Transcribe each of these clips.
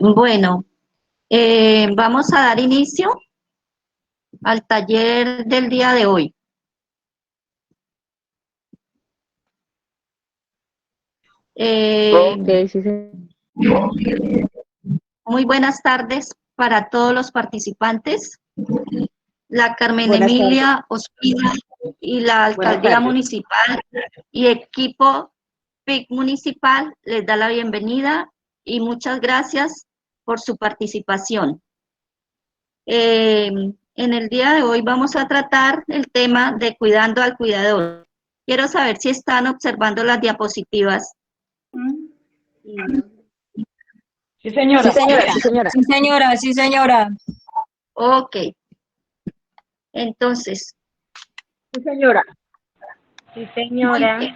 Bueno, vamos a dar inicio al taller del día de hoy. Ok, sí, Muy buenas tardes para todos los participantes. La Carmen buenas tardes. Emilia Ospina y la Buenas Alcaldía tardes. Municipal y equipo PIC Municipal les da la bienvenida y muchas gracias por su participación. En el día de hoy vamos a tratar el tema de cuidando al cuidador. Quiero saber si están observando las diapositivas. Sí, señora. Sí, señora, sí, señora. Sí, señora, sí, señora. Ok. Entonces, Sí, señora. Sí, muy señora. bien.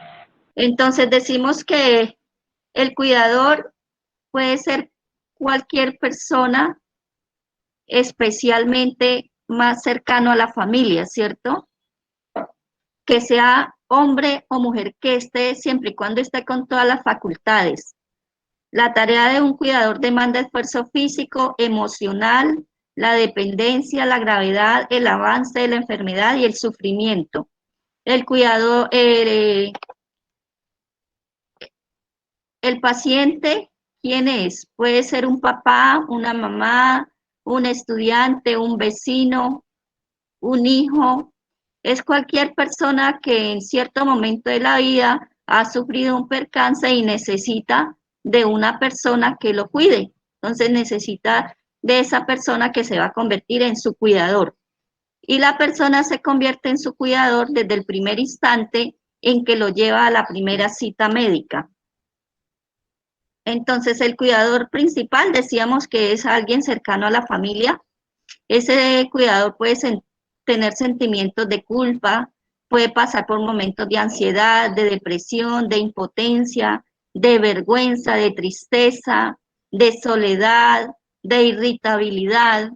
Entonces decimos que el cuidador puede ser cualquier persona, especialmente más cercano a la familia, ¿cierto? Que sea hombre o mujer, que esté siempre y cuando esté con todas las facultades. La tarea de un cuidador demanda esfuerzo físico, emocional, la dependencia, la gravedad, el avance de la enfermedad y el sufrimiento. El cuidado, el paciente, ¿quién es? Puede ser un papá, una mamá, un estudiante, un vecino, un hijo. Es cualquier persona que en cierto momento de la vida ha sufrido un percance y necesita de una persona que lo cuide. Entonces necesita de esa persona que se va a convertir en su cuidador. Y la persona se convierte en su cuidador desde el primer instante en que lo lleva a la primera cita médica. Entonces, el cuidador principal, decíamos que es alguien cercano a la familia. Ese cuidador puede tener sentimientos de culpa, puede pasar por momentos de ansiedad, de depresión, de impotencia, de vergüenza, de tristeza, de soledad, de irritabilidad.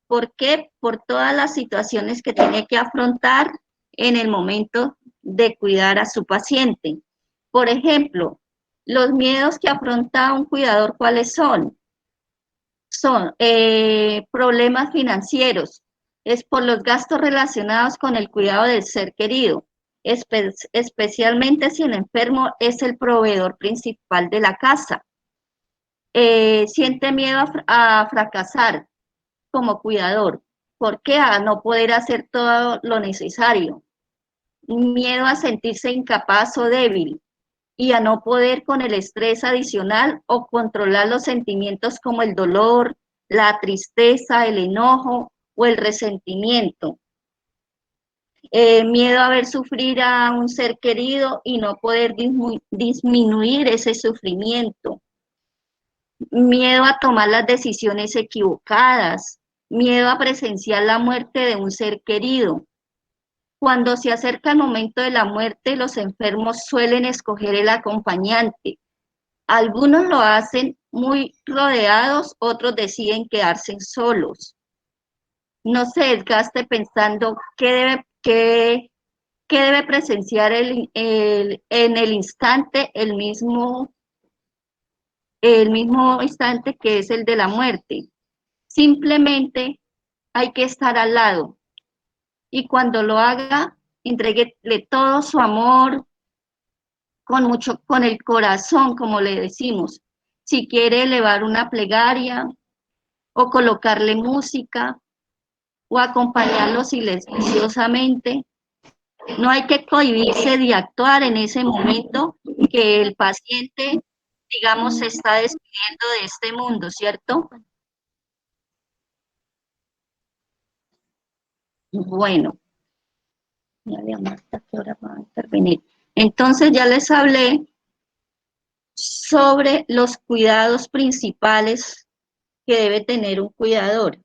¿Por qué? Por todas las situaciones que tiene que afrontar en el momento de cuidar a su paciente. Por ejemplo, Los miedos que afronta un cuidador, ¿cuáles son? Son problemas financieros, es por los gastos relacionados con el cuidado del ser querido, especialmente si el enfermo es el proveedor principal de la casa. Siente miedo a fracasar como cuidador. ¿Por qué? A no poder hacer todo lo necesario. Miedo a sentirse incapaz o débil y a no poder con el estrés adicional o controlar los sentimientos como el dolor, la tristeza, el enojo o el resentimiento. Miedo a ver sufrir a un ser querido y no poder disminuir ese sufrimiento. Miedo a tomar las decisiones equivocadas. Miedo a presenciar la muerte de un ser querido. Cuando se acerca el momento de la muerte, los enfermos suelen escoger el acompañante. Algunos lo hacen muy rodeados, otros deciden quedarse solos. No se desgaste pensando qué debe presenciar en el instante, el mismo instante que es el de la muerte. Simplemente hay que estar al lado y cuando lo haga, entréguele todo su amor, con el corazón, como le decimos. Si quiere elevar una plegaria o colocarle música o acompañarlo silenciosamente, no hay que cohibirse de actuar en ese momento que el paciente, digamos, se está despidiendo de este mundo, ¿cierto? Bueno, ya Marta, ¿qué hora va a intervenir? Entonces ya les hablé sobre los cuidados principales que debe tener un cuidador.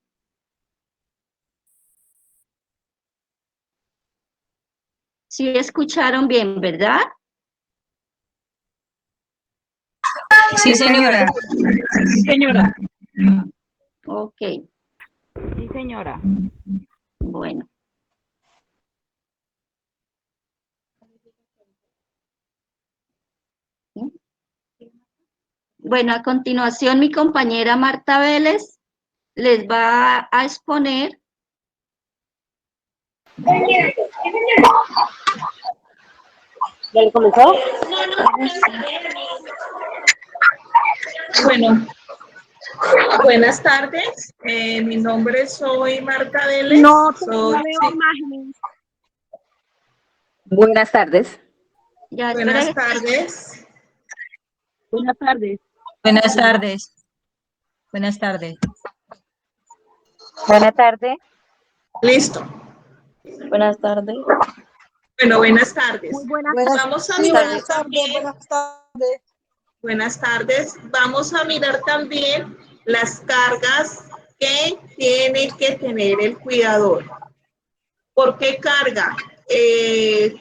Sí escucharon bien, ¿verdad? Sí, señora. Sí, señora. Ok, Sí, señora. bueno. Bueno, a continuación mi compañera Marta Vélez les va a exponer. ¿Ya le comenzó? Bueno, buenas tardes. Mi nombre soy Marta Vélez. No, Soy, no veo sí, imágenes. Buenas tardes. Ya, buenas espera. tardes. Buenas tardes. Buenas tardes. Buenas tardes. Buenas tardes. Listo. Buenas tardes. Bueno, buenas tardes. Muy buenas Vamos a Sí, mirar buenas también, buenas tardes. buenas tardes. Vamos a mirar también las cargas que tiene que tener el cuidador. ¿Por qué carga?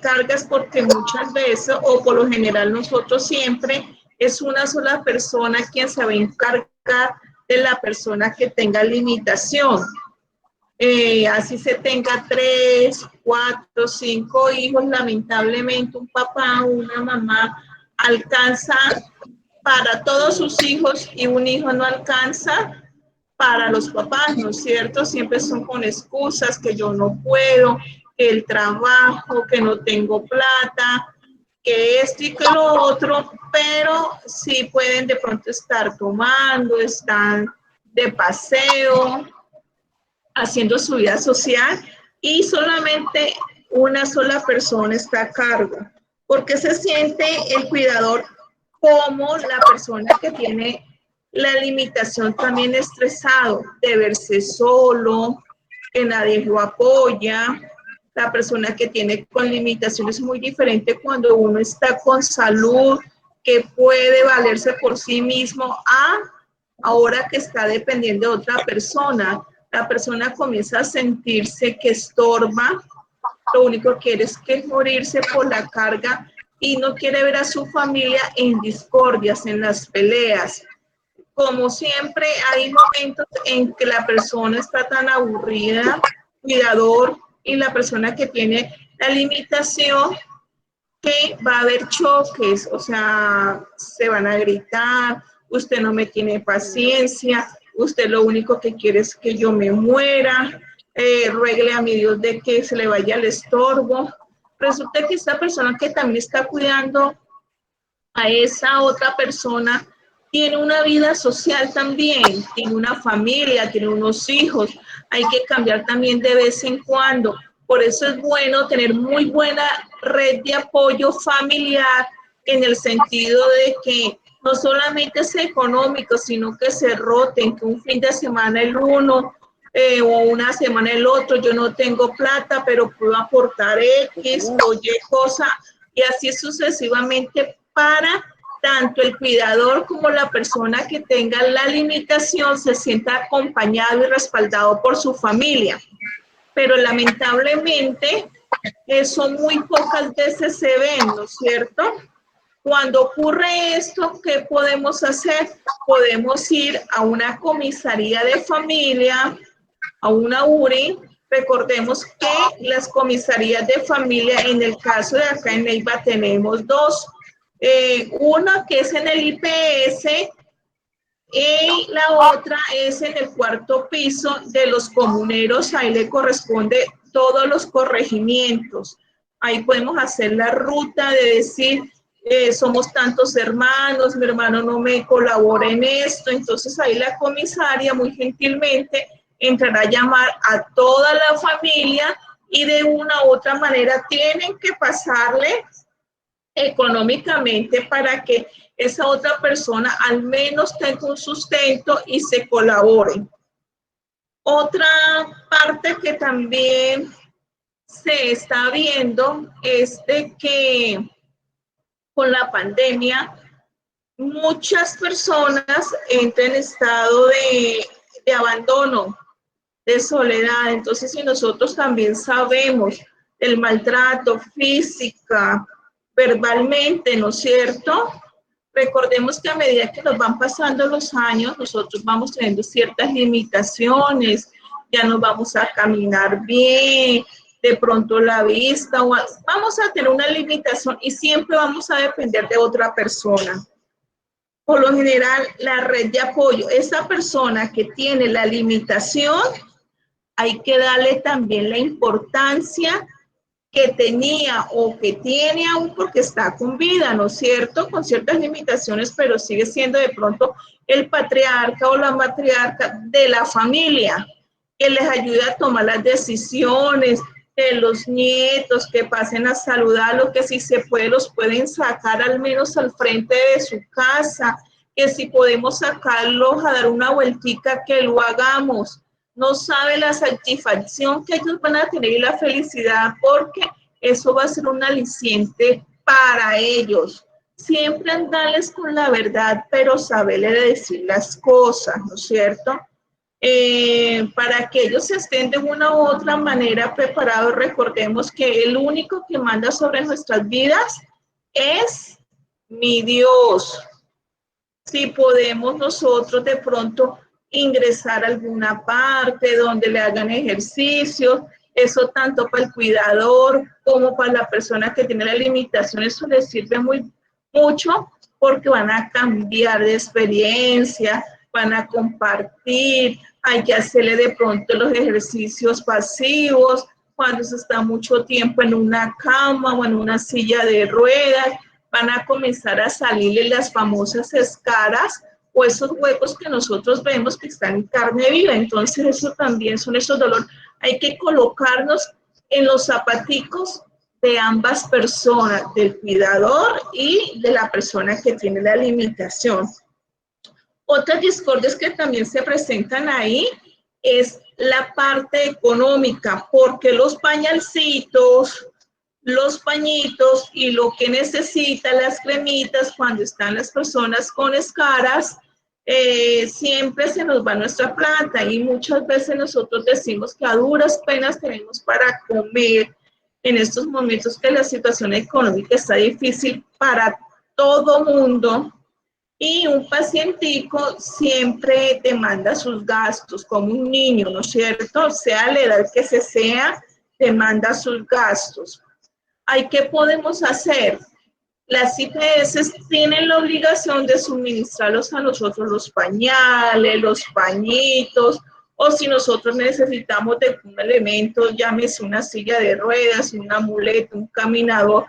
Cargas porque muchas veces, o por lo general nosotros siempre, es una sola persona quien se va a encargar de la persona que tenga limitación. Así se tenga 3, 4, 5 hijos, lamentablemente un papá o una mamá alcanza para todos sus hijos y un hijo no alcanza para los papás, ¿no es cierto? Siempre son con excusas que yo no puedo, que el trabajo, que no tengo plata, que esto y que lo otro, pero sí pueden de pronto estar tomando, están de paseo, haciendo su vida social y solamente una sola persona está a cargo. Porque se siente el cuidador como la persona que tiene la limitación también estresado de verse solo, que nadie lo apoya. La persona que tiene con limitaciones es muy diferente cuando uno está con salud, que puede valerse por sí mismo, a ahora que está dependiendo de otra persona. La persona comienza a sentirse que estorba, lo único que quiere es que morirse por la carga y no quiere ver a su familia en discordias, en las peleas. Como siempre, hay momentos en que la persona está tan aburrida, cuidador, y la persona que tiene la limitación que va a haber choques, o sea, se van a gritar, usted no me tiene paciencia, usted lo único que quiere es que yo me muera, ruegle a mi Dios de que se le vaya el estorbo. Resulta que esta persona que también está cuidando a esa otra persona tiene una vida social también, tiene una familia, tiene unos hijos, hay que cambiar también de vez en cuando. Por eso es bueno tener muy buena red de apoyo familiar en el sentido de que no solamente es económico, sino que se roten, que un fin de semana el uno o una semana el otro, yo no tengo plata, pero puedo aportar X o Y cosa, y así sucesivamente para tanto el cuidador como la persona que tenga la limitación se sienta acompañado y respaldado por su familia. Pero lamentablemente eso muy pocas veces se ven, ¿no es cierto? Cuando ocurre esto, ¿qué podemos hacer? Podemos ir a una comisaría de familia, a una URI. Recordemos que las comisarías de familia, en el caso de acá en Neiva, tenemos dos. Una que es en el IPS y la otra es en el cuarto piso de los comuneros. Ahí le corresponde todos los corregimientos. Ahí podemos hacer la ruta de decir, somos tantos hermanos, mi hermano no me colabora en esto. Entonces ahí la comisaria muy gentilmente entrará a llamar a toda la familia y de una u otra manera tienen que pasarle económicamente para que esa otra persona al menos tenga un sustento y se colabore. Otra parte que también se está viendo es de que con la pandemia muchas personas entran en estado de abandono, de soledad. Entonces, si nosotros también sabemos el maltrato física, verbalmente, ¿no es cierto? Recordemos que a medida que nos van pasando los años, nosotros vamos teniendo ciertas limitaciones, ya no vamos a caminar bien, de pronto la vista, vamos a tener una limitación y siempre vamos a depender de otra persona. Por lo general, la red de apoyo, esa persona que tiene la limitación, hay que darle también la importancia que tenía o que tiene aún porque está con vida, ¿no es cierto? Con ciertas limitaciones, pero sigue siendo de pronto el patriarca o la matriarca de la familia, que les ayuda a tomar las decisiones, de los nietos que pasen a saludarlos, que si se puede los pueden sacar al menos al frente de su casa, que si podemos sacarlos a dar una vueltica, que lo hagamos. No sabe la satisfacción que ellos van a tener y la felicidad, porque eso va a ser un aliciente para ellos. Siempre andarles con la verdad, pero saberle decir las cosas, ¿no es cierto? Para que ellos estén de una u otra manera preparados. Recordemos que el único que manda sobre nuestras vidas es mi Dios. Si podemos nosotros de pronto ingresar a alguna parte donde le hagan ejercicio, eso tanto para el cuidador como para la persona que tiene la limitación, eso les sirve mucho porque van a cambiar de experiencia, van a compartir, hay que hacerle de pronto los ejercicios pasivos, cuando se está mucho tiempo en una cama o en una silla de ruedas, van a comenzar a salirle las famosas escaras o esos huecos que nosotros vemos que están en carne viva. Entonces eso también son esos dolores. Hay que colocarnos en los zapaticos de ambas personas, del cuidador y de la persona que tiene la limitación. Otras discordias que también se presentan ahí es la parte económica, porque los pañalcitos, los pañitos y lo que necesitan las cremitas cuando están las personas con escaras, siempre se nos va nuestra plata y muchas veces nosotros decimos que a duras penas tenemos para comer en estos momentos que la situación económica está difícil para todo mundo. Y un pacientico siempre demanda sus gastos, como un niño, ¿no es cierto? Sea la edad que sea, demanda sus gastos. ¿qué podemos hacer? Las IPS tienen la obligación de suministrarlos a nosotros los pañales, los pañitos, o si nosotros necesitamos de un elemento, llámese una silla de ruedas, un amuleto, un caminador,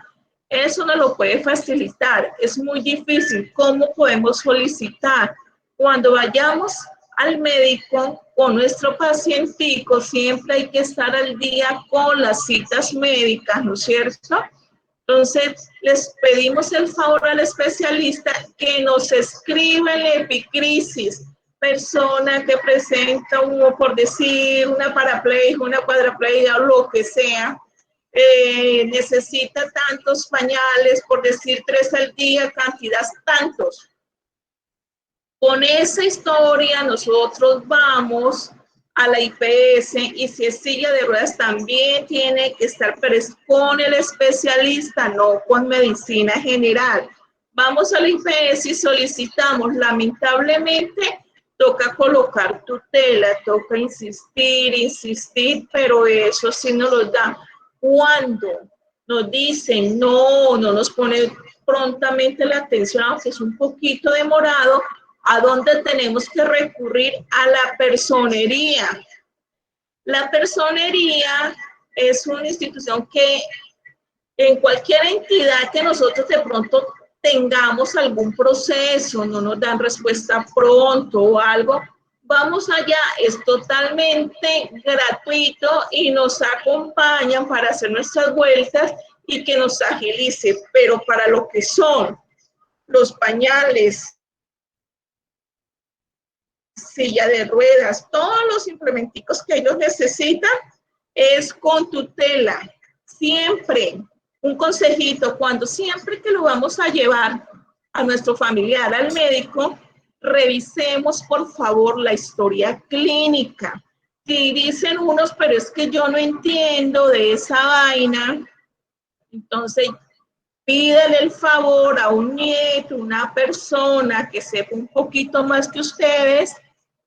eso nos lo puede facilitar. Es muy difícil. ¿Cómo podemos solicitar? Cuando vayamos al médico con nuestro pacientico, siempre hay que estar al día con las citas médicas, ¿no es cierto? Entonces, les pedimos el favor al especialista que nos escriba el epicrisis, persona que presenta, por decir, una paraplegia, una cuadraplegia o lo que sea, necesita tantos pañales, por decir 3 al día, cantidad tantos. Con esa historia nosotros vamos a la IPS y si es silla de ruedas también tiene que estar, pero es con el especialista, no con medicina general. Vamos a la IPS y solicitamos, lamentablemente, toca colocar tutela, toca insistir, pero eso sí nos lo da. Cuando nos dicen no nos pone prontamente la atención, aunque es un poquito demorado, ¿a dónde tenemos que recurrir? A la personería. La personería es una institución que en cualquier entidad que nosotros de pronto tengamos algún proceso, no nos dan respuesta pronto o algo, vamos allá, es totalmente gratuito y nos acompañan para hacer nuestras vueltas y que nos agilice, pero para lo que son los pañales, silla de ruedas, todos los implementicos que ellos necesitan es con tutela. Siempre, un consejito, siempre que lo vamos a llevar a nuestro familiar al médico, revisemos por favor la historia clínica. Si dicen unos, pero es que yo no entiendo de esa vaina, entonces pídele el favor a un nieto, una persona que sepa un poquito más que ustedes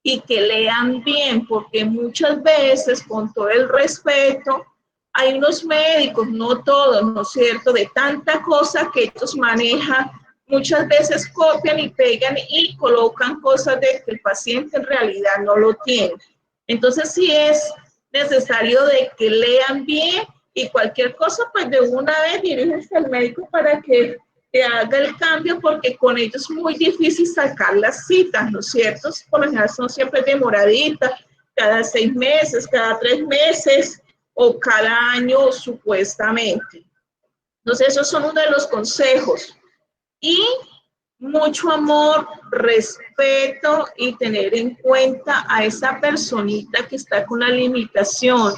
y que lean bien, porque muchas veces, con todo el respeto, hay unos médicos, no todos, ¿no es cierto?, de tanta cosa que ellos manejan, muchas veces copian y pegan y colocan cosas de que el paciente en realidad no lo tiene. Entonces, sí es necesario de que lean bien y cualquier cosa, pues de una vez diríjense al médico para que te haga el cambio, porque con ellos es muy difícil sacar las citas, ¿no es cierto? Por lo general son siempre demoraditas, cada 6 meses, cada 3 meses o cada año supuestamente. Entonces esos son uno de los consejos. Y mucho amor, respeto y tener en cuenta a esa personita que está con la limitación.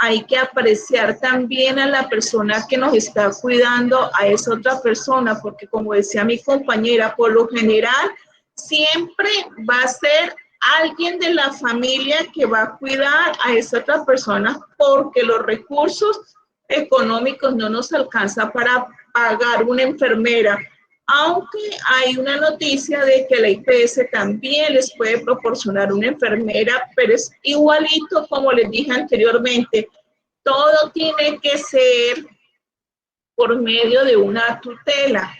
Hay que apreciar también a la persona que nos está cuidando, a esa otra persona, porque como decía mi compañera, por lo general siempre va a ser alguien de la familia que va a cuidar a esa otra persona, porque los recursos económicos no nos alcanza para pagar una enfermera. Aunque hay una noticia de que la IPS también les puede proporcionar una enfermera, pero es igualito como les dije anteriormente. Todo tiene que ser por medio de una tutela.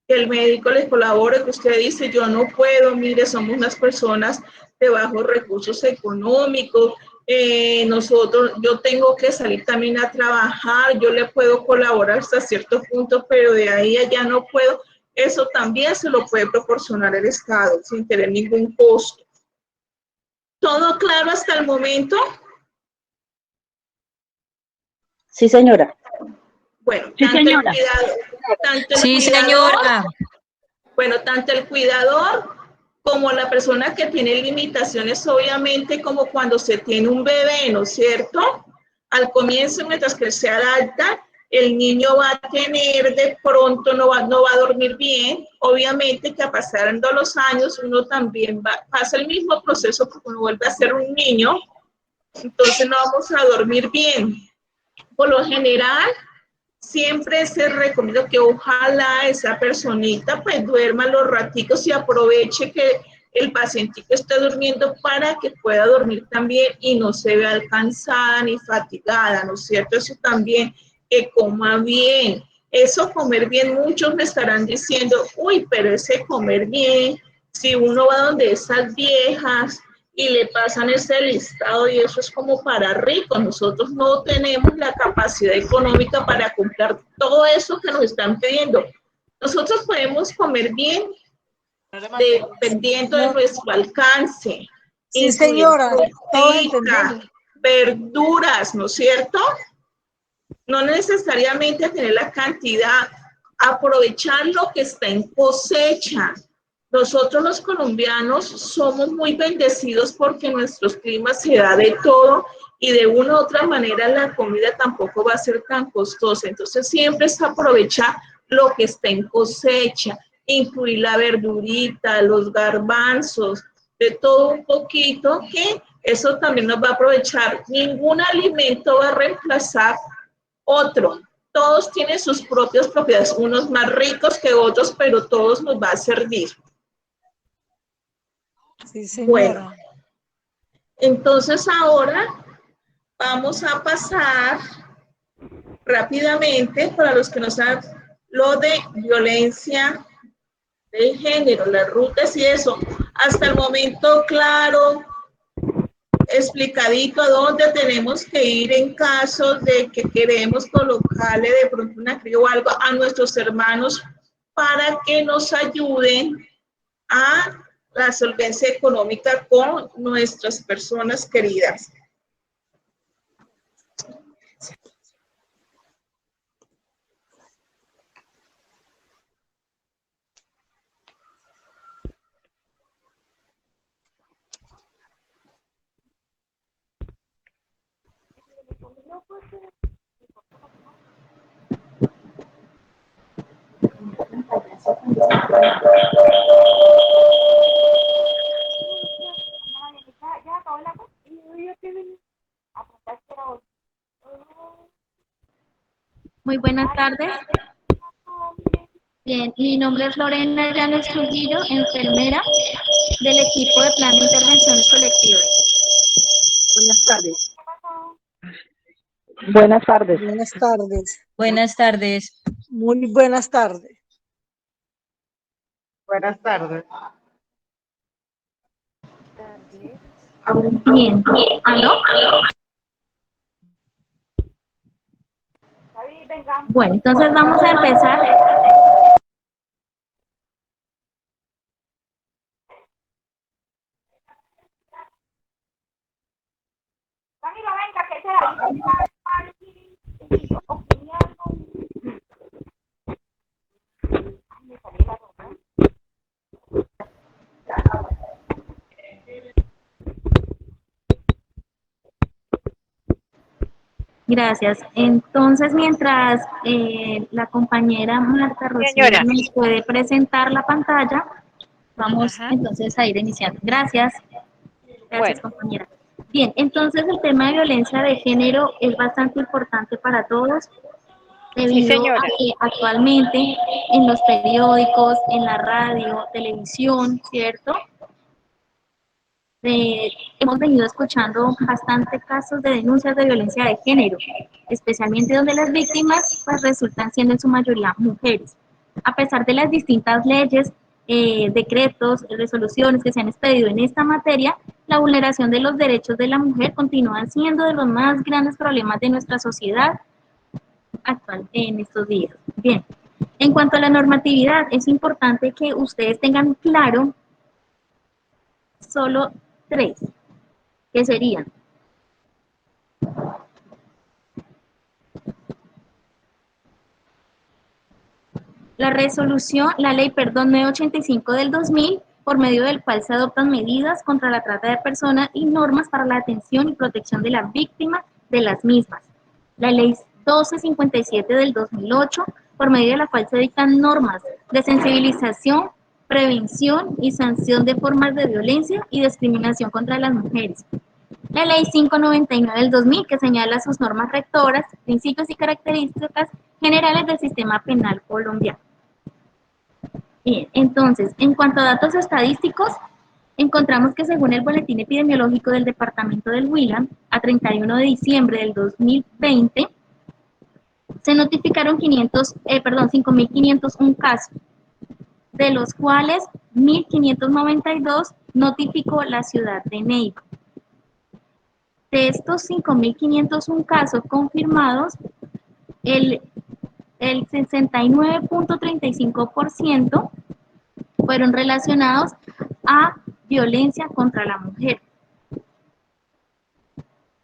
Que el médico les colabore, que usted dice, yo no puedo, mire, somos unas personas de bajos recursos económicos, yo tengo que salir también a trabajar, yo le puedo colaborar hasta cierto punto, pero de ahí allá no puedo. Eso también se lo puede proporcionar el Estado sin tener ningún costo. ¿Todo claro hasta el momento? Sí, señora. Bueno, Sí, señora. Sí, señora. Bueno, tanto el cuidador como la persona que tiene limitaciones, obviamente, como cuando se tiene un bebé, ¿no es cierto? Al comienzo, mientras que se adapta, el niño va a tener, de pronto no va a dormir bien. Obviamente que a pasando los años, uno también pasa el mismo proceso porque uno vuelve a ser un niño, entonces no vamos a dormir bien. Por lo general, siempre se recomienda que ojalá esa personita pues duerma los raticos y aproveche que el pacientito esté durmiendo para que pueda dormir también y no se vea cansada ni fatigada, ¿no es cierto? Eso también que coma bien. Eso comer bien, muchos me estarán diciendo, uy, pero ese comer bien, si uno va donde esas viejas y le pasan ese listado y eso es como para ricos, nosotros no tenemos la capacidad económica para comprar todo eso que nos están pidiendo. Nosotros podemos comer bien dependiendo de nuestro alcance. Sí, señora, todos Frutica, entendemos. verduras, ¿no es cierto? No necesariamente tener la cantidad, aprovechar lo que está en cosecha. Nosotros los colombianos somos muy bendecidos porque en nuestros climas se da de todo y de una u otra manera la comida tampoco va a ser tan costosa. Entonces siempre es aprovechar lo que está en cosecha, incluir la verdurita, los garbanzos, de todo un poquito, que eso también nos va a aprovechar. Ningún alimento va a reemplazar otro. Todos tienen sus propias propiedades, unos más ricos que otros, pero todos nos va a servir. Sí, señora. Bueno, entonces ahora vamos a pasar rápidamente, para los que no saben, lo de violencia de género, las rutas y eso. Hasta el momento, claro, explicadito a dónde tenemos que ir en caso de que queremos colocarle de pronto una cría o algo a nuestros hermanos para que nos ayuden a la solvencia económica con nuestras personas queridas. Muy buenas tardes. Bien, mi nombre es Lorena Llanes Trujillo, enfermera del equipo de Plan de Intervenciones Colectivas. Buenas tardes. Buenas tardes. Buenas tardes. Buenas tardes. Muy buenas tardes. Buenas tardes. Bien, ¿aló? Bueno, entonces vamos a empezar. Gracias. Entonces, mientras la compañera Marta Rocío Señora. nos puede presentar la pantalla, vamos Ajá. entonces a ir iniciando. Gracias. Gracias, Bueno. compañera. Bien, entonces el tema de violencia de género es bastante importante para todos, debido señora. a que actualmente en los periódicos, en la radio, televisión, ¿cierto? Hemos venido escuchando bastante casos de denuncias de violencia de género, especialmente donde las víctimas pues, resultan siendo en su mayoría mujeres. A pesar de las distintas leyes, decretos, resoluciones que se han expedido en esta materia, la vulneración de los derechos de la mujer continúa siendo de los más grandes problemas de nuestra sociedad actual en estos días. Bien, en cuanto a la normatividad, es importante que ustedes tengan claro solo tres, que serían la ley, 985 del 2000, por medio del cual se adoptan medidas contra la trata de personas y normas para la atención y protección de las víctimas de las mismas. La ley 1257 del 2008, por medio de la cual se dictan normas de sensibilización, prevención y sanción de formas de violencia y discriminación contra las mujeres. La Ley 599 del 2000, que señala sus normas rectoras, principios y características generales del sistema penal colombiano. Bien, entonces, en cuanto a datos estadísticos, encontramos que según el Boletín Epidemiológico del Departamento del Huila, a 31 de diciembre del 2020, Se notificaron 5.501 casos, de los cuales 1.592 notificó la ciudad de Neiva. De estos 5.501 casos confirmados, el 69.35% fueron relacionados a violencia contra la mujer.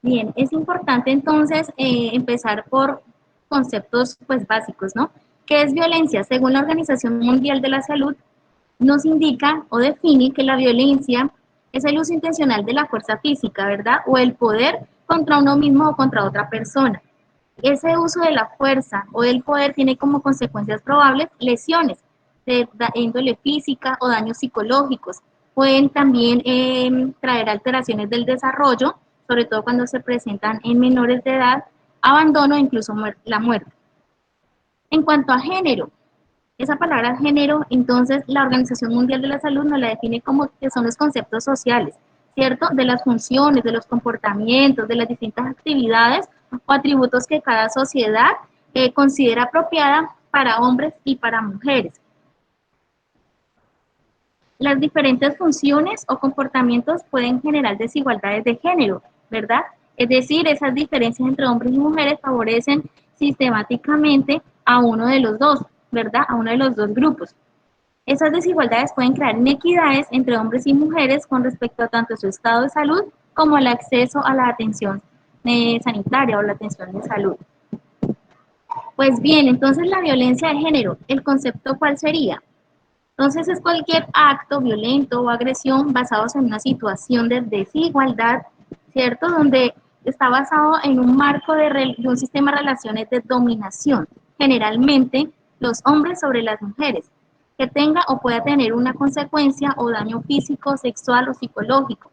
Bien, es importante entonces empezar por conceptos pues básicos, ¿no? ¿Qué es violencia? Según la Organización Mundial de la Salud, nos indica o define que la violencia es el uso intencional de la fuerza física, ¿verdad? O el poder contra uno mismo o contra otra persona. Ese uso de la fuerza o del poder tiene como consecuencias probables lesiones de índole física o daños psicológicos. Pueden también traer alteraciones del desarrollo, sobre todo cuando se presentan en menores de edad, abandono e incluso la muerte. En cuanto a género, esa palabra género, entonces la Organización Mundial de la Salud nos la define como que son los conceptos sociales, ¿cierto? De las funciones, de los comportamientos, de las distintas actividades o atributos que cada sociedad considera apropiada para hombres y para mujeres. Las diferentes funciones o comportamientos pueden generar desigualdades de género, ¿verdad? Es decir, esas diferencias entre hombres y mujeres favorecen sistemáticamente a uno de los dos, ¿verdad? A uno de los dos grupos. Esas desigualdades pueden crear inequidades entre hombres y mujeres con respecto a tanto su estado de salud como el acceso a la atención sanitaria o la atención de salud. Pues bien, entonces la violencia de género, ¿el concepto cuál sería? Entonces es cualquier acto violento o agresión basados en una situación de desigualdad, ¿cierto? Donde está basado en un marco de un sistema de relaciones de dominación, generalmente los hombres sobre las mujeres, que tenga o pueda tener una consecuencia o daño físico, sexual o psicológico.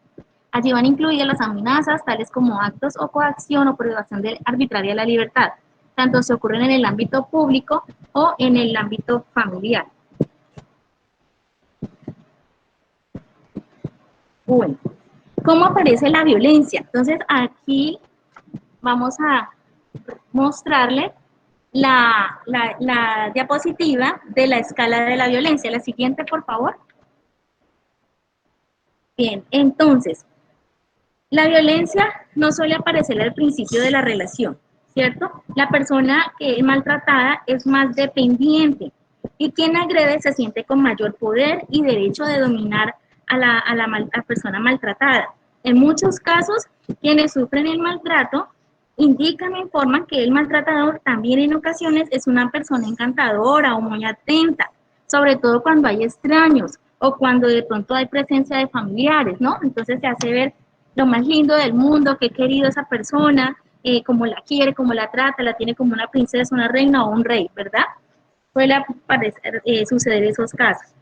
Allí van incluidas las amenazas, tales como actos o coacción o privación arbitraria de la libertad, tanto se ocurren en el ámbito público o en el ámbito familiar. Bueno, ¿cómo aparece la violencia? Entonces aquí vamos a mostrarle la diapositiva de la escala de la violencia. La siguiente, por favor. Bien, entonces, la violencia no suele aparecer al principio de la relación, ¿cierto? La persona que es maltratada es más dependiente y quien agrede se siente con mayor poder y derecho de dominar a la persona maltratada. En muchos casos, quienes sufren el maltrato indican o informan que el maltratador también en ocasiones es una persona encantadora o muy atenta, sobre todo cuando hay extraños o cuando de pronto hay presencia de familiares, ¿no? Entonces se hace ver lo más lindo del mundo, que querido esa persona, cómo la quiere, cómo la trata, la tiene como una princesa, una reina o un rey, ¿verdad? Suele suceder esos casos.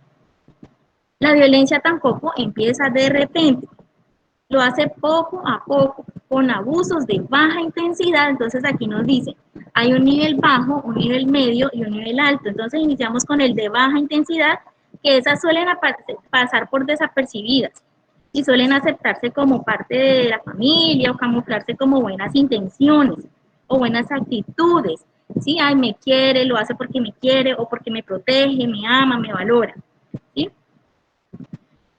La violencia tampoco empieza de repente, lo hace poco a poco, con abusos de baja intensidad. Entonces aquí nos dice, hay un nivel bajo, un nivel medio y un nivel alto. Entonces iniciamos con el de baja intensidad, que esas suelen pasar por desapercibidas y suelen aceptarse como parte de la familia o camuflarse como buenas intenciones o buenas actitudes. ¿Sí? Ay, me quiere, lo hace porque me quiere o porque me protege, me ama, me valora. ¿Sí?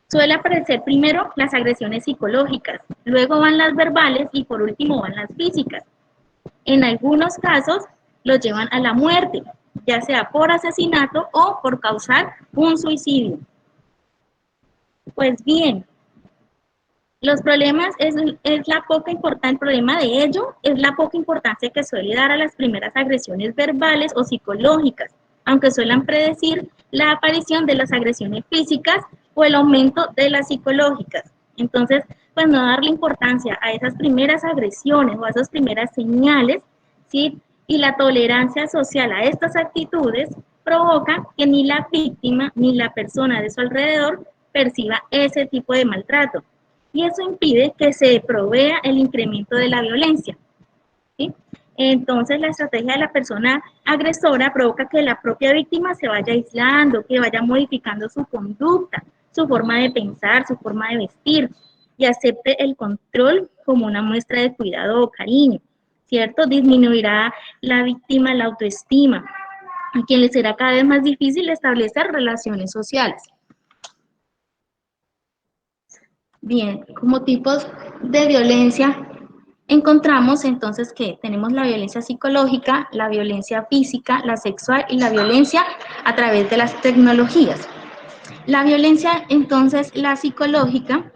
Suele aparecer primero las agresiones psicológicas, luego van las verbales y por último van las físicas. En algunos casos los llevan a la muerte, ya sea por asesinato o por causar un suicidio. Pues bien, los problemas es la poca importancia, el problema de ello es la poca importancia que suele dar a las primeras agresiones verbales o psicológicas, aunque suelen predecir la aparición de las agresiones físicas o el aumento de las psicológicas. Entonces, pues no darle importancia a esas primeras agresiones o a esas primeras señales, ¿sí? Y la tolerancia social a estas actitudes provoca que ni la víctima ni la persona de su alrededor perciba ese tipo de maltrato. Y eso impide que se provea el incremento de la violencia, ¿sí? Entonces, la estrategia de la persona agresora provoca que la propia víctima se vaya aislando, que vaya modificando su conducta, su forma de pensar, su forma de vestir, y acepte el control como una muestra de cuidado o cariño. ¿cierto? Disminuirá la víctima la autoestima, a quien le será cada vez más difícil establecer relaciones sociales. Bien, como tipos de violencia, encontramos entonces que tenemos la violencia psicológica, la violencia física, la sexual y la violencia a través de las tecnologías. La violencia, entonces, la psicológica,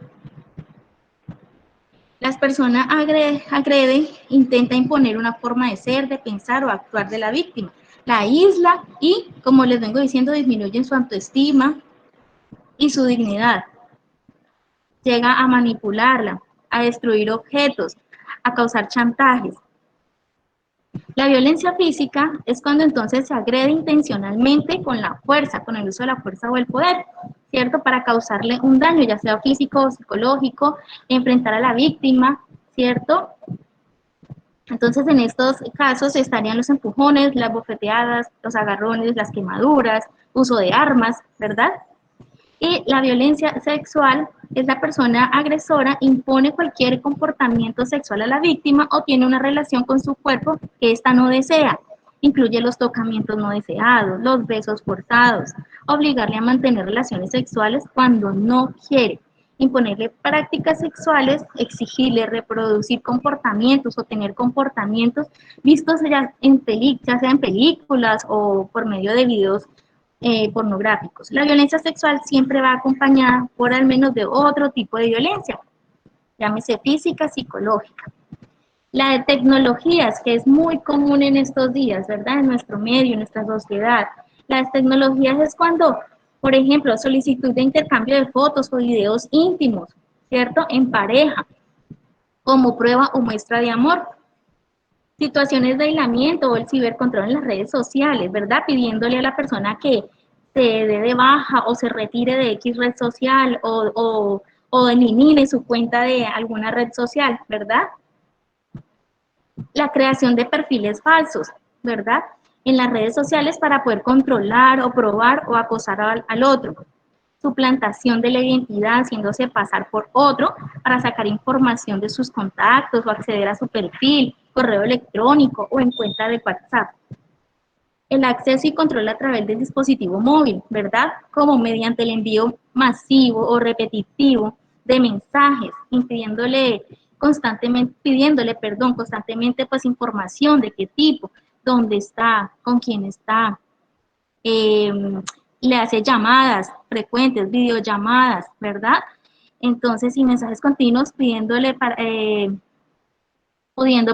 las personas agrede, intenta imponer una forma de ser, de pensar o actuar de la víctima. La aísla y, como les vengo diciendo, disminuyen su autoestima y su dignidad. Llega a manipularla, a destruir objetos, a causar chantajes. La violencia física es cuando entonces se agrede intencionalmente con la fuerza, con el uso de la fuerza o el poder, ¿cierto? Para causarle un daño, ya sea físico o psicológico, enfrentar a la víctima, ¿cierto? Entonces, en estos casos estarían los empujones, las bofeteadas, los agarrones, las quemaduras, uso de armas, ¿verdad? Y la violencia sexual es la persona agresora impone cualquier comportamiento sexual a la víctima o tiene una relación con su cuerpo que ésta no desea. Incluye los tocamientos no deseados, los besos forzados, obligarle a mantener relaciones sexuales cuando no quiere, imponerle prácticas sexuales, exigirle reproducir comportamientos o tener comportamientos vistos ya sea en películas o por medio de videos pornográficos. La violencia sexual siempre va acompañada por al menos de otro tipo de violencia, llámese física, psicológica. La de tecnologías, que es muy común en estos días, ¿verdad? En nuestro medio, en nuestra sociedad. Las tecnologías es cuando, por ejemplo, solicitud de intercambio de fotos o videos íntimos, ¿cierto? En pareja, como prueba o muestra de amor. Situaciones de aislamiento o el cibercontrol en las redes sociales, ¿verdad? Pidiéndole a la persona que se dé de baja o se retire de X red social o elimine su cuenta de alguna red social, ¿verdad? La creación de perfiles falsos, ¿verdad? En las redes sociales para poder controlar o probar o acosar al otro. Suplantación de la identidad, haciéndose pasar por otro para sacar información de sus contactos o acceder a su perfil, correo electrónico o en cuenta de WhatsApp. El acceso y control a través del dispositivo móvil, ¿verdad? Como mediante el envío masivo o repetitivo de mensajes, pidiéndole constantemente pues información de qué tipo, dónde está, con quién está, le hace llamadas frecuentes, videollamadas, ¿verdad? Entonces, y mensajes continuos pudiendo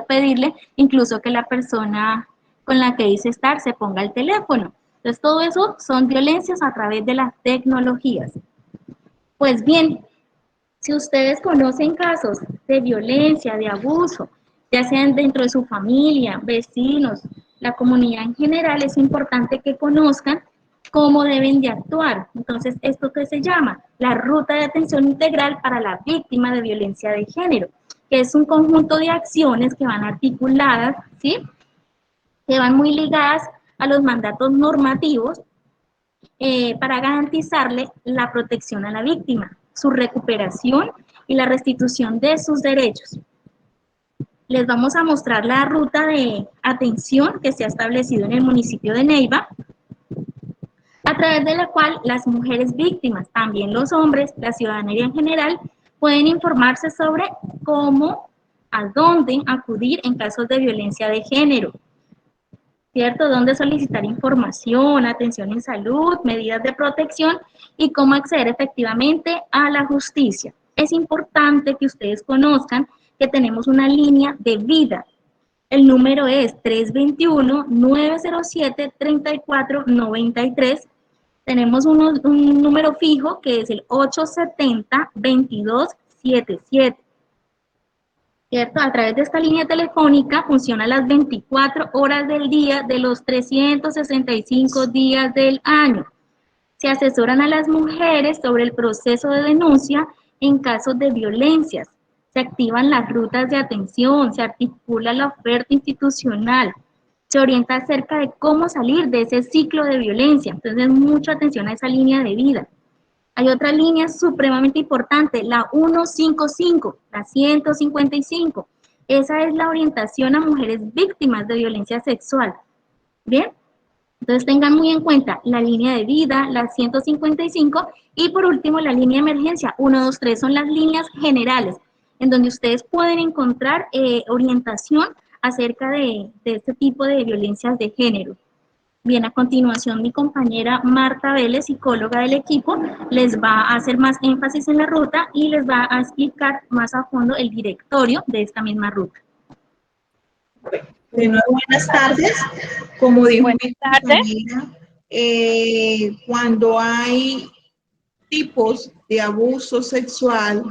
pedirle incluso que la persona con la que dice estar se ponga el teléfono. Entonces, todo eso son violencias a través de las tecnologías. Pues bien, si ustedes conocen casos de violencia, de abuso, ya sean dentro de su familia, vecinos, la comunidad en general, es importante que conozcan cómo deben de actuar. Entonces, ¿esto qué se llama? La ruta de atención integral para la víctima de violencia de género, que es un conjunto de acciones que van articuladas, ¿sí? Que van muy ligadas a los mandatos normativos para garantizarle la protección a la víctima, su recuperación y la restitución de sus derechos. Les vamos a mostrar la ruta de atención que se ha establecido en el municipio de Neiva, a través de la cual las mujeres víctimas, también los hombres, la ciudadanía en general, pueden informarse sobre cómo, a dónde acudir en casos de violencia de género, ¿cierto? Dónde solicitar información, atención en salud, medidas de protección y cómo acceder efectivamente a la justicia. Es importante que ustedes conozcan que tenemos una línea de vida. El número es 321-907-3493. Tenemos un número fijo que es el 870-2277. ¿Cierto? A través de esta línea telefónica funciona las 24 horas del día de los 365 días del año. Se asesoran a las mujeres sobre el proceso de denuncia en casos de violencias. Se activan las rutas de atención, se articula la oferta institucional, se orienta acerca de cómo salir de ese ciclo de violencia. Entonces, mucha atención a esa línea de vida. Hay otra línea supremamente importante, la 155, la 155, Esa es la orientación a mujeres víctimas de violencia sexual. ¿Bien? Entonces tengan muy en cuenta la línea de vida, la 155 y por último la línea de emergencia 123 son las líneas generales en donde ustedes pueden encontrar orientación acerca de este tipo de violencias de género. Bien, a continuación mi compañera Marta Vélez, psicóloga del equipo, les va a hacer más énfasis en la ruta y les va a explicar más a fondo el directorio de esta misma ruta. De nuevo, buenas tardes. Como dijo Buenas mi tardes. compañera, cuando hay tipos de abuso sexual,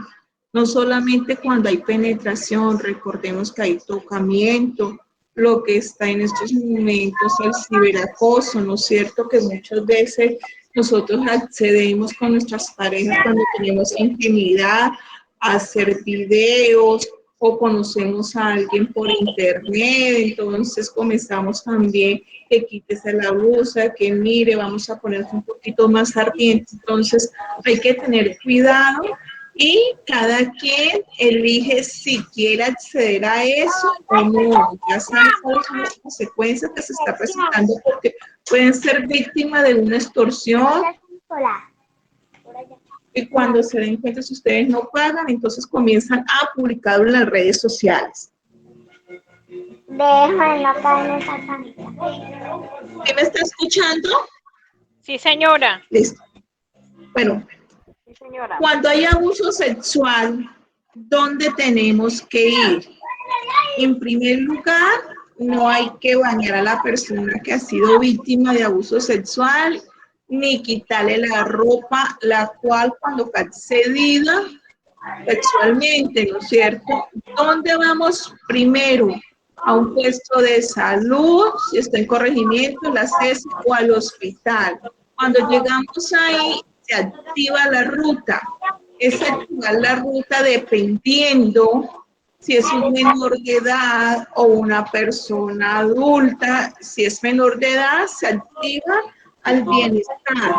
no solamente cuando hay penetración, recordemos que hay tocamiento, lo que está en estos momentos, el ciberacoso, ¿no es cierto? Que muchas veces nosotros accedemos con nuestras parejas cuando tenemos intimidad a hacer videos o conocemos a alguien por internet, entonces comenzamos también que quítese la blusa, que mire, vamos a ponerse un poquito más ardiente, entonces hay que tener cuidado y cada quien elige si quiere acceder a eso o no. Ya saben cuáles son las consecuencias que se está presentando porque pueden ser víctimas de una extorsión y cuando se den cuenta si ustedes no pagan, entonces comienzan a publicarlo en las redes sociales. ¿Sí me está escuchando? Sí, señora. Listo. Bueno, Sí, señora. cuando hay abuso sexual, ¿dónde tenemos que ir? En primer lugar, no hay que bañar a la persona que ha sido víctima de abuso sexual, ni quitarle la ropa, la cual cuando fue accedida sexualmente, ¿no es cierto? ¿Dónde vamos primero? A un puesto de salud, si está en corregimiento, la CES o al hospital. Cuando llegamos ahí, se activa la ruta. Es activar la ruta dependiendo si es un menor de edad o una persona adulta. Si es menor de edad, se activa al bienestar.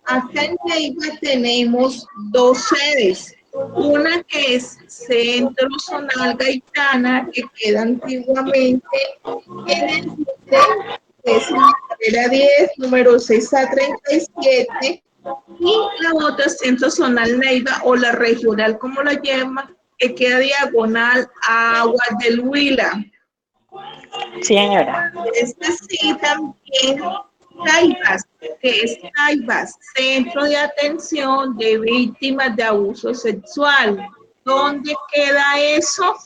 Acá en Neiva tenemos dos sedes. Una que es Centro Zonal Gaitana, que queda antiguamente en el CITE, que es en la carrera 10, número 6 a 37, y la otra es Centro Zonal Neiva o la regional, como la llaman, que queda diagonal a Aguas del Huila. Sí, señora. Este sí también CAIBAS, que es CAIBAS, Centro de Atención de Víctimas de Abuso Sexual. ¿Dónde queda eso?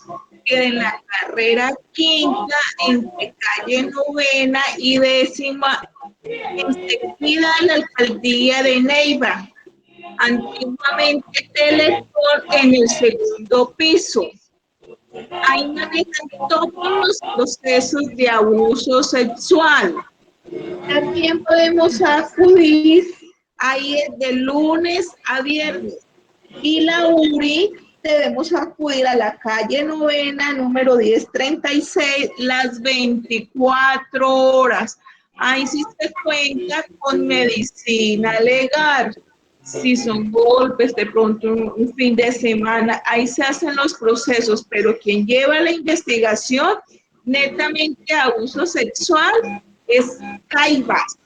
Queda en la carrera 5, entre calle 9 y 10ª, enseguida de la alcaldía de Neiva. Antiguamente Telecom en el segundo piso. Ahí manejan todos los procesos de abuso sexual. También podemos acudir ahí de lunes a viernes. Y la URI debemos acudir a la calle 9, número 1036, las 24 horas. Ahí sí se cuenta con medicina legal. Si son golpes, de pronto un fin de semana, ahí se hacen los procesos, pero quien lleva la investigación netamente abuso sexual es CAIBAS.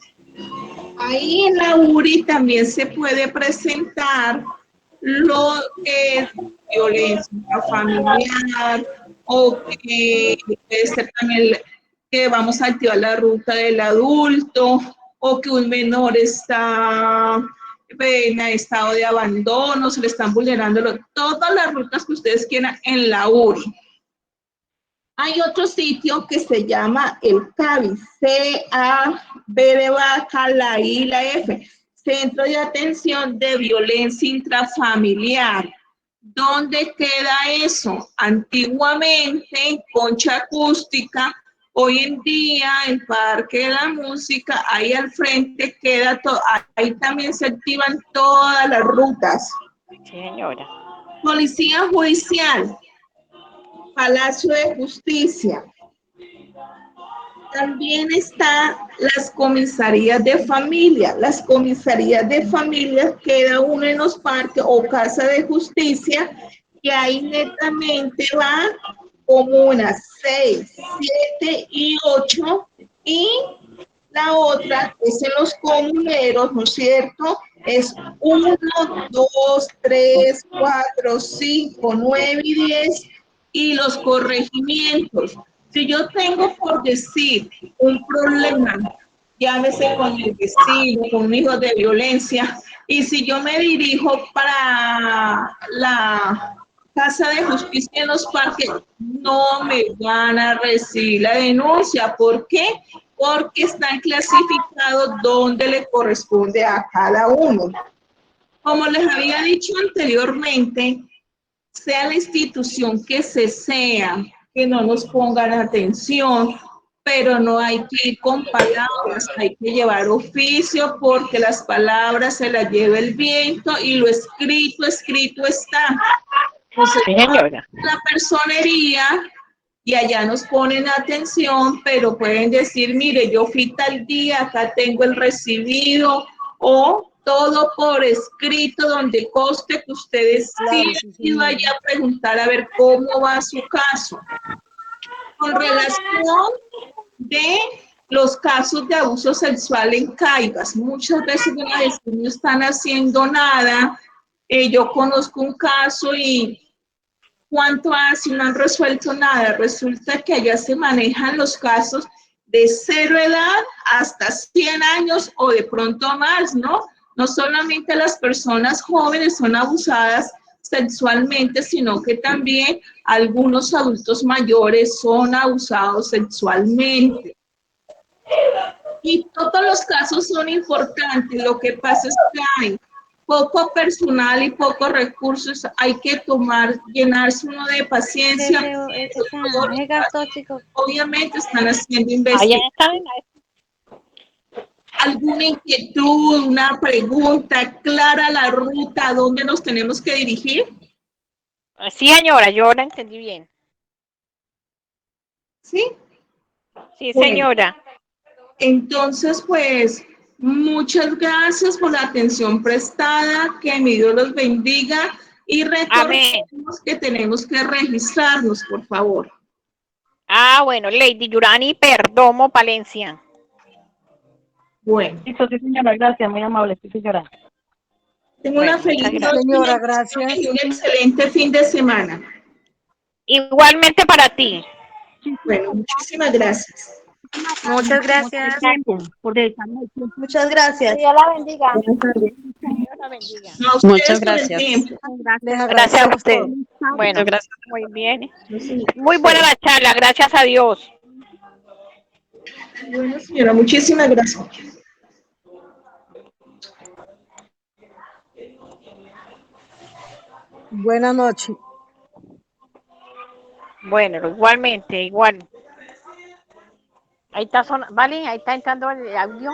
Ahí en la URI también se puede presentar lo que es violencia familiar o que puede ser también que vamos a activar la ruta del adulto o que un menor está en estado de abandono, se le están vulnerando todas las rutas que ustedes quieran en la URI. Hay otro sitio que se llama el CAVI, C-A-B de vaca, la I, la F, Centro de Atención de Violencia Intrafamiliar. ¿Dónde queda eso? Antiguamente en Concha Acústica, hoy en día el Parque de la Música, ahí al frente queda todo, ahí también se activan todas las rutas. Sí, señora. Policía Judicial, Palacio de Justicia. También están las comisarías de familia. Las comisarías de familia queda uno en los parques o casa de justicia, que ahí netamente va comunas 6, 7 y 8, y la otra es en los comuneros, ¿no es cierto? Es 1, 2, 3, 4, 5, 9 y 10, y los corregimientos. Si yo tengo, por decir, un problema, llámese con el vecino, con un hijo de violencia, y si yo me dirijo para la Casa de Justicia en los Parques, no me van a recibir la denuncia. ¿Por qué? Porque están clasificados donde le corresponde a cada uno. Como les había dicho anteriormente, sea la institución que sea, que no nos pongan atención, pero no hay que ir con palabras, hay que llevar oficio, porque las palabras se las lleva el viento y lo escrito, escrito está. Entonces, Sí, señora. la personería, y allá nos ponen atención, pero pueden decir, mire, yo fui tal día, acá tengo el recibido, o todo por escrito donde conste que ustedes Claro, sí sí, y señora. vaya a preguntar a ver cómo va su caso. Con relación de los casos de abuso sexual en CAIGAS, muchas veces van a decir, no están haciendo nada. Yo conozco un caso y ¿cuánto hace? No han resuelto nada. Resulta que allá se manejan los casos de 0 edad hasta 100 años o de pronto más, ¿no? No solamente las personas jóvenes son abusadas sexualmente, sino que también algunos adultos mayores son abusados sexualmente. Y todos los casos son importantes. Lo que pasa es que hay poco personal y pocos recursos. Hay que llenarse uno de paciencia. Obviamente están haciendo Allá investigación. están. ¿Alguna inquietud, una pregunta clara la ruta a dónde nos tenemos que dirigir? Sí, señora, yo la entendí bien. ¿Sí? Sí, Bueno, señora. entonces, pues, muchas gracias por la atención prestada, que mi Dios los bendiga, y Amén. recordemos que tenemos que registrarnos, por favor. Bueno, Lady Yurani Perdomo Palencia. Bueno, Listo, sí, señora, gracias, muy amable, sí, señora. tengo Bueno, una feliz muchas noche gracias. Señora, gracias. y un excelente fin de semana. Igualmente para ti. Bueno, muchísimas gracias. Muchas gracias. Muchas gracias. Dios la bendiga. Buenas tardes. Dios la bendiga. No, a ustedes Muchas por el gracias. tiempo. Les Gracias a agradecemos usted. todo. Bueno, Muchas gracias. muy bien. Sí. Muy buena la charla, gracias a Dios. Bueno, señora, muchísimas gracias. Buenas noches. Bueno, igualmente, igual. Ahí está ¿vale? Ahí está entrando el audio.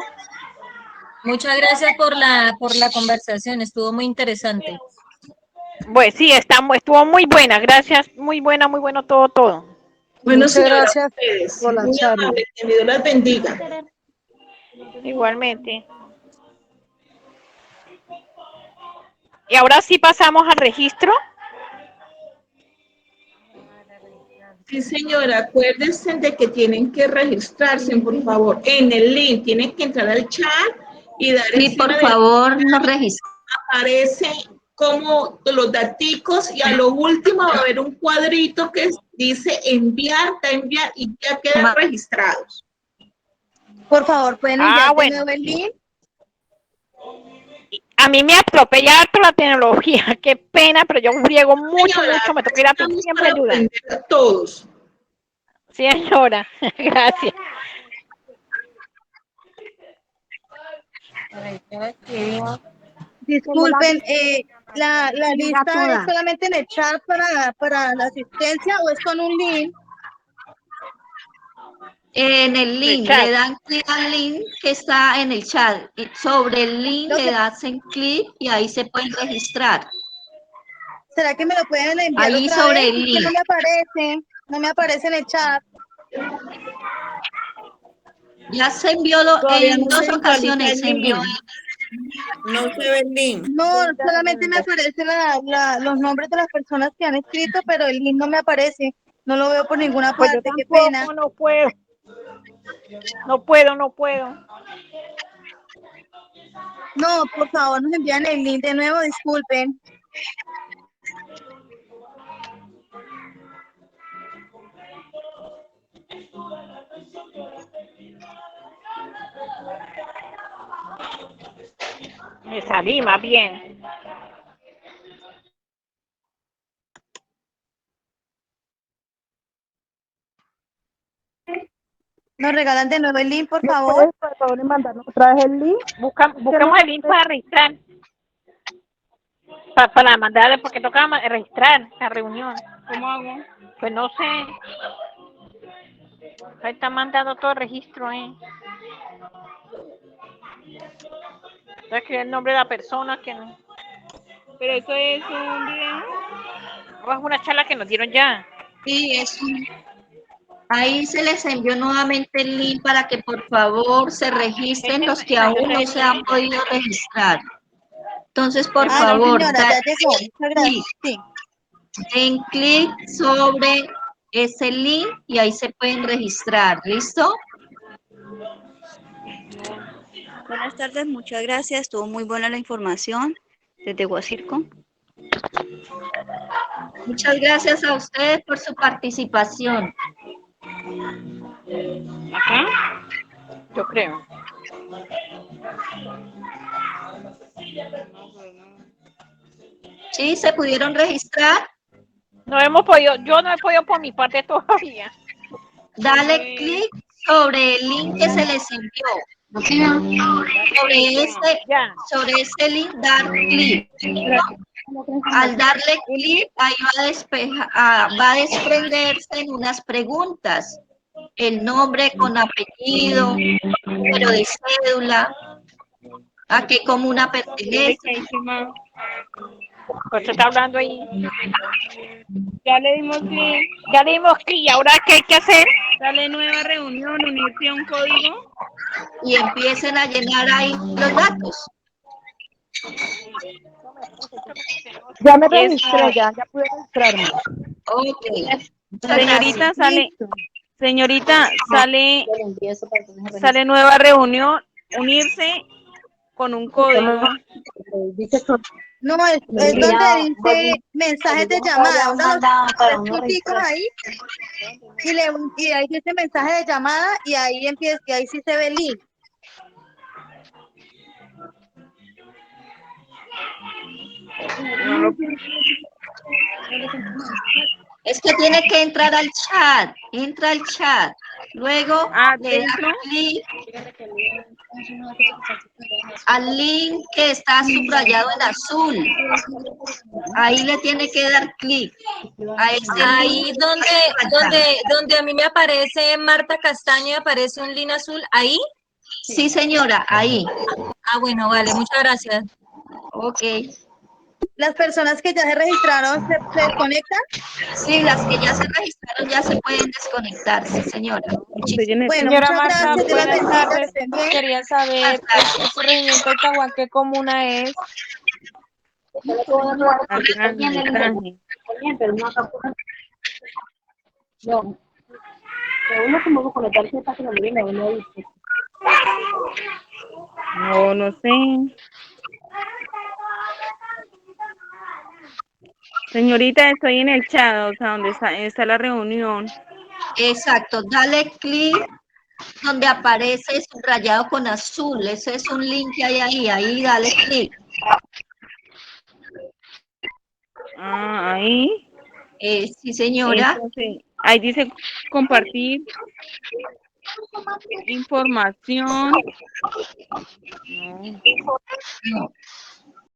Muchas gracias por la conversación, estuvo muy interesante. Pues sí, estuvo muy buena, gracias, muy buena, muy bueno todo. Bueno, Muchas señora, gracias ustedes, por la muy charla. amable, que Dios las bendiga. Igualmente. Y ahora sí pasamos al registro. Sí, señora, acuérdense de que tienen que registrarse, por favor, en el link. Tienen que entrar al chat y dar Sí, encima por del favor, nos registramos. aparece como los daticos y a lo último va a haber un cuadrito que dice enviar, enviar y ya quedan registrados. Por favor, ¿pueden enviar de Bueno. nuevo el link? A mí me atropella harto la tecnología, qué pena, pero yo friego mucho, Señora, me toca ir a estamos siempre para ayuda. aprender a todos. Sí, señora, gracias. Disculpen, la lista es solamente en el chat para la asistencia o es con un link. En el link, chat. le dan clic al link que está en el chat. Y sobre el link le hacen clic y ahí se pueden registrar. ¿Será que me lo pueden enviar Ahí otra sobre vez? el Es que link. no me aparece en el chat. Ya se envió en dos ocasiones, se envió. No se ve el link. No, solamente me aparecen los nombres de las personas que han escrito, pero el link no me aparece. No lo veo por ninguna Pues yo parte, qué pena. tampoco, no puedo. No puedo, no puedo. No, por favor, nos envían el link de nuevo, disculpen. Me salí más bien. Nos regalan de nuevo el link, por ¿Me favor. puedes, por favor, mandarnos otra vez el link? Buscamos el link para registrar. Para mandarle, porque toca registrar la reunión. ¿Cómo hago? Pues no sé. Ahí está mandando todo el registro, Voy a escribir el nombre de la persona que no. Pero eso es un video. No, es una charla que nos dieron ya. Sí, ahí se les envió nuevamente el link para que por favor se registren los que aún no se han podido registrar. Entonces, por No, favor, señora, ya llegó. Muchas gracias. Sí. den clic sobre ese link y ahí se pueden registrar. ¿Listo? Buenas tardes, muchas gracias. Estuvo muy buena la información desde Guasirco. Muchas gracias a ustedes por su participación. ¿Acá? Yo creo. ¿Sí? ¿Se pudieron registrar? No hemos podido, yo no he podido por mi parte todavía. Dale clic sobre el link que se les envió. Sobre ese link, dar clic. Al darle clic, ahí va a desprenderse en unas preguntas. El nombre con apellido, número de cédula, a qué comuna pertenece. Pues se está hablando ahí. Ya le dimos clic. Ya le dimos clic, ¿y ahora qué hay que hacer? Dale nueva reunión, unirse a un código. Y empiecen a llenar ahí los datos. Ya me registré, ya pude registrarme. Ok. Señorita, señorita, sale nueva reunión, unirse con un código. No, es donde dice mensajes de llamada. Unos punticos ahí y ahí dice mensaje de llamada y ahí empieza, y ahí sí se ve el link. Es que tiene que entrar al chat. Entra al chat. Luego le da clic al link que está subrayado en azul. Ahí le tiene que dar clic. Ahí donde a mí me aparece Marta Castaño y aparece un link azul, ¿ahí? Sí, señora, ahí. Ah, bueno, vale, muchas gracias. Ok. ¿Las personas que ya se registraron se desconectan? Sí, las que ya se registraron ya se pueden desconectar, sí, señora. Bueno, Señora muchas Marta, gracias. Dios las buenas bendiga, que tardes. estén bien. Quería saber, ¿este regimiento de Caguán qué comuna es? No sé. Señorita, estoy en el chat, o sea, donde está la reunión. Exacto, dale clic donde aparece subrayado con azul. Ese es un link que hay ahí dale clic. Ah, ahí. Sí, señora. Entonces, ahí dice compartir información. No.